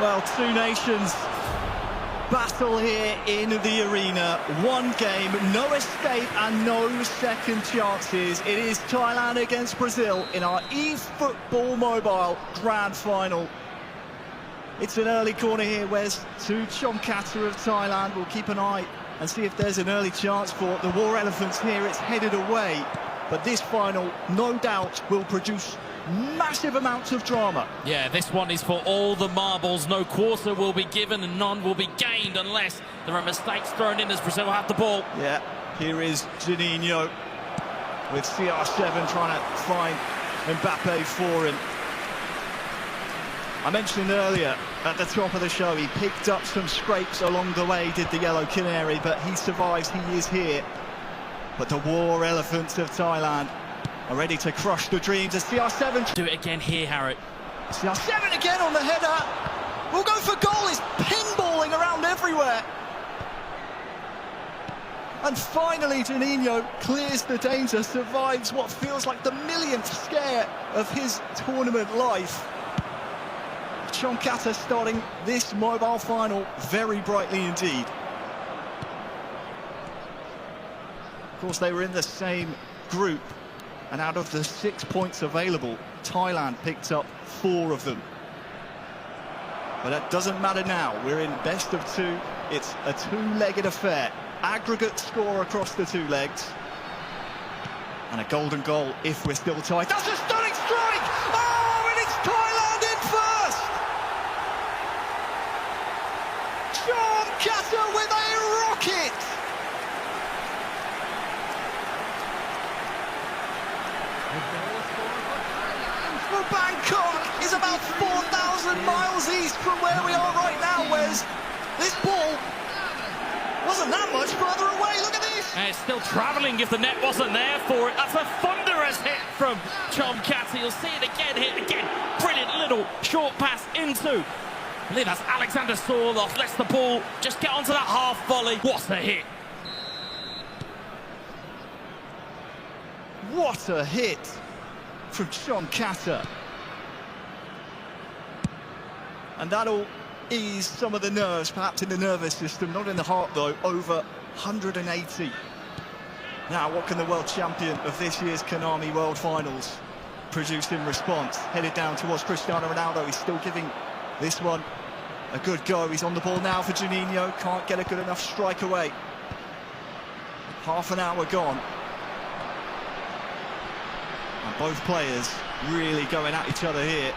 Well, two nations battle here in the arena. One game, no escape and no second chances. It is Thailand against Brazil in our eFootball Mobile Grand Final. It's an early corner here, Wes, to Jomkata of Thailand. We'll keep an eye and see if there's an early chance for the War Elephants here. It's headed away, but this final, no doubt, will produce massive amounts of drama. Yeah, this one is for all the marbles. No quarter will be given and none will be gained unless there are mistakes thrown in as Brazil have the ball. Yeah, here is Juninho with CR7 trying to find Mbappe for him. I mentioned earlier at the top of the show, he picked up some scrapes along the way, did the Yellow Canary, but he survives, he is here. But the War Elephants of Thailand are ready to crush the dreams of CR7. Do it again here, Harry. CR7 again on the header. We'll go for goal. It's pinballing around everywhere. And finally, Juninho clears the danger, survives what feels like the millionth scare of his tournament life. Jomkata starting this mobile final very brightly indeed. Of course, they were in the same group, and out of the 6 points available, Thailand picked up 4 of them. But that doesn't matter now. We're in best of 2. It's a two-legged affair. Aggregate score across the 2 legs. And a golden goal if we're still tied. That's a stunning strike! Oh, and it's Thailand in first! Jomkata with a rocket! Bangkok is about 4,000 miles east from where we are right now, Wes. This ball wasn't that much further away. Look at this. And it's still travelling if the net wasn't there for it. That's a thunderous hit from Jomkata. You'll see it again here. Again, brilliant little short pass into, I believe that's Alexander Sorloth. Lets the ball just get onto that half volley. What a hit. What a hit from Jomkata. And that'll ease some of the nerves, perhaps in the nervous system, not in the heart though. Over 180. Now, what can the world champion of this year's Konami World Finals produce in response? Headed down towards Cristiano Ronaldo. He's still giving this one a good go. He's on the ball now for Juninho. Can't get a good enough strike away. Half an hour gone. And both players really going at each other here.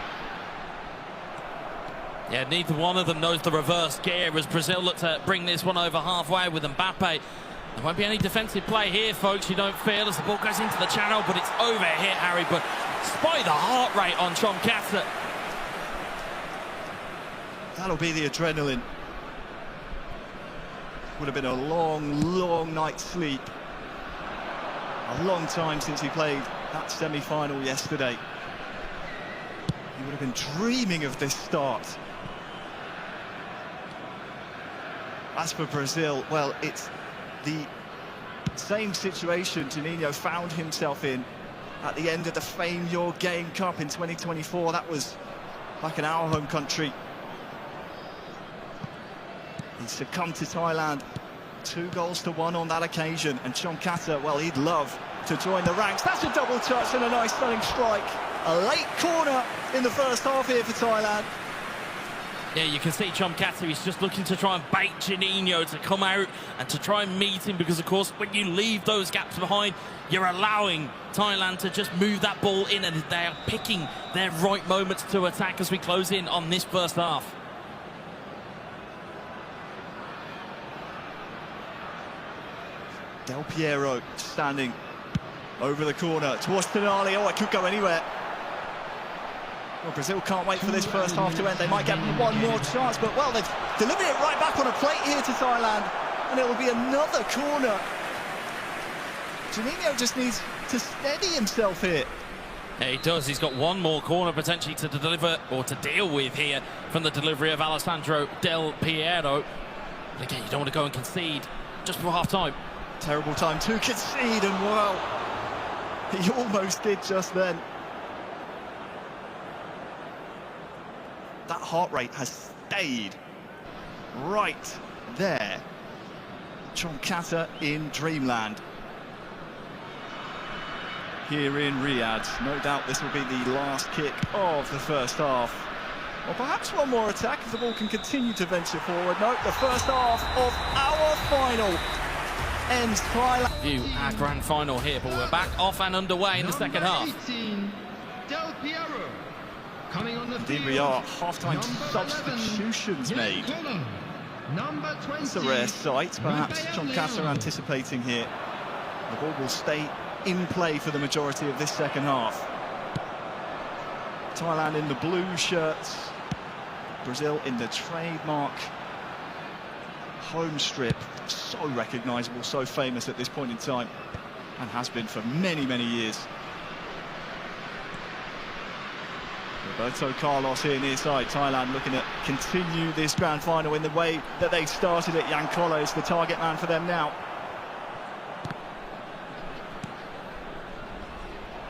Yeah, neither one of them knows the reverse gear as Brazil look to bring this one over halfway with Mbappe. There won't be any defensive play here, folks, you don't feel, as the ball goes into the channel, but it's over here, Harry. But despite the heart rate on Jomkata, that'll be the adrenaline. Would have been a long, long night's sleep. A long time since he played that semi-final yesterday. He would have been dreaming of this start. As for Brazil, well, it's the same situation Juninho found himself in at the end of the Fame Your Game Cup in 2024. That was back in our home country. He succumbed to Thailand 2-1 on that occasion, and Jomkata, well, he'd love to join the ranks. That's a double touch and a nice stunning strike. A late corner in the first half here for Thailand. yeah, you can see Jomkata, he's just looking to try and bait Juninho to come out and to try and meet him, because of course when you leave those gaps behind, you're allowing Thailand to just move that ball in, and they are picking their right moments to attack as we close in on this first half. Del Piero standing over the corner towards Tonali. Oh, it could go anywhere. Well, Brazil can't wait for this first half to end. They might get one more chance, but, well, they've delivered it right back on a plate here to Thailand, and it will be another corner. Juninho just needs to steady himself here. Yeah, he does. He's got one more corner potentially to deliver, or to deal with here, from the delivery of Alessandro Del Piero. But again, you don't want to go and concede just before half-time. Terrible time to concede, and, well, he almost did just then. That heart rate has stayed right there. Jomkata in dreamland. Here in Riyadh, no doubt this will be the last kick of the first half. Or perhaps one more attack if the ball can continue to venture forward. No, the first half of our final ends Thailand. View our grand final here, but we're back off and underway in the second half. Indeed we are. Half-time substitutions made. It's a rare sight, perhaps Jomkata anticipating here. The ball will stay in play for the majority of this second half. Thailand in the blue shirts, Brazil in the trademark home strip. So recognisable, so famous at this point in time, and has been for many, many years. Roberto Carlos here near side. Thailand looking to continue this grand final in the way that they started it. Jomkata is the target man for them now.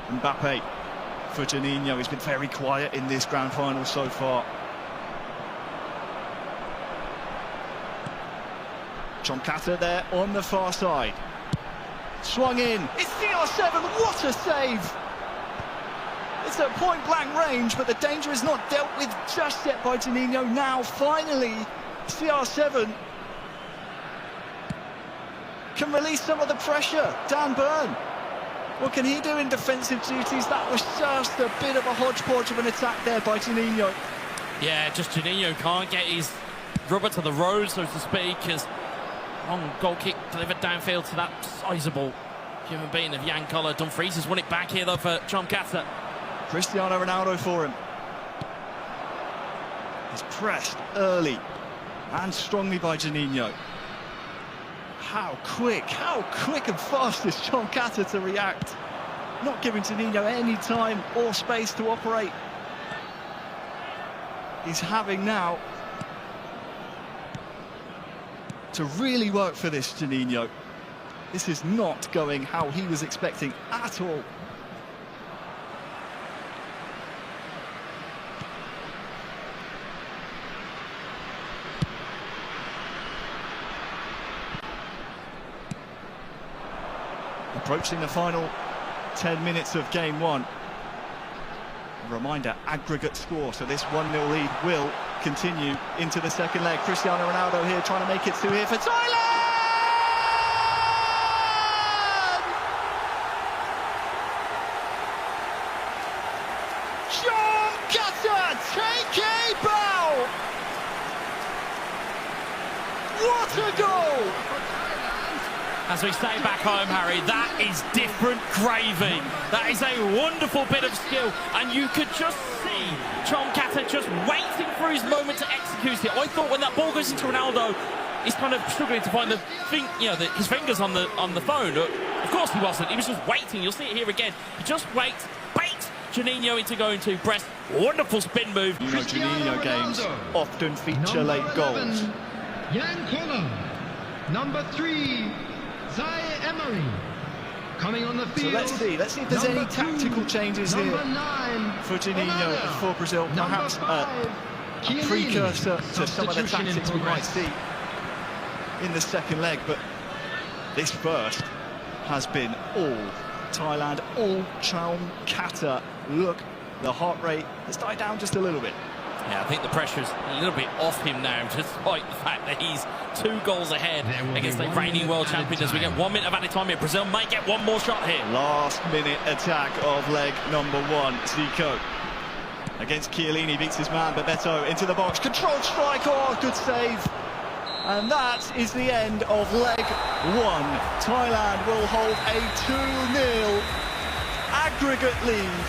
Mbappe for Juninho. He's been very quiet in this grand final so far. Jomkata there on the far side. Swung in. It's CR7. What a save! It's at point-blank range, but the danger is not dealt with just yet by Juninho. Now, finally, CR7 can release some of the pressure. Dan Burn, what can he do in defensive duties? That was just a bit of a hodgepodge of an attack there by Juninho. Yeah, just Juninho can't get his rubber to the road, so to speak, as long goal kick delivered downfield to that sizable human being of Jomkata. Dumfries has won it back here, though, for Jomkata. Cristiano Ronaldo for him. He's pressed early and strongly by Juninho. How quick and fast is Jomkata to react. Not giving Juninho any time or space to operate. He's having now to really work for this, Juninho. This is not going how he was expecting at all. Approaching the final 10 minutes of game one. A reminder, aggregate score, so this 1-0 lead will continue into the second leg. Cristiano Ronaldo here trying to make it through here for Thailand! Jomkata, take a bow! What a goal! As we say back home, Harry, that is different gravy. That is a wonderful bit of skill, and you could just see Jomkata just waiting for his moment to execute it. I thought when that ball goes into Ronaldo, he's kind of struggling to find his fingers on the phone. Of course he wasn't. He was just waiting. You'll see it here again. He just waits, baits Juninho into going to press. Wonderful spin move. You know, Juninho games often feature late goals. Jomkata, number 3. Coming on the field. So let's see if there's any tactical changes here for Juninho for Brazil. Perhaps a precursor to some of the tactics we might see in the second leg. But this first has been all Thailand, all Jomkata. Look, the heart rate has died down just a little bit. Yeah, I think the pressure's a little bit off him now, despite the fact that he's 2 goals ahead against the reigning world champion. As we get 1 minute of added time here, Brazil might get one more shot here. Last minute attack of leg number 1. Zico against Chiellini, beats his man, Bebeto into the box, controlled strike, oh, good save. And that is the end of leg 1. Thailand will hold a 2-0 aggregate lead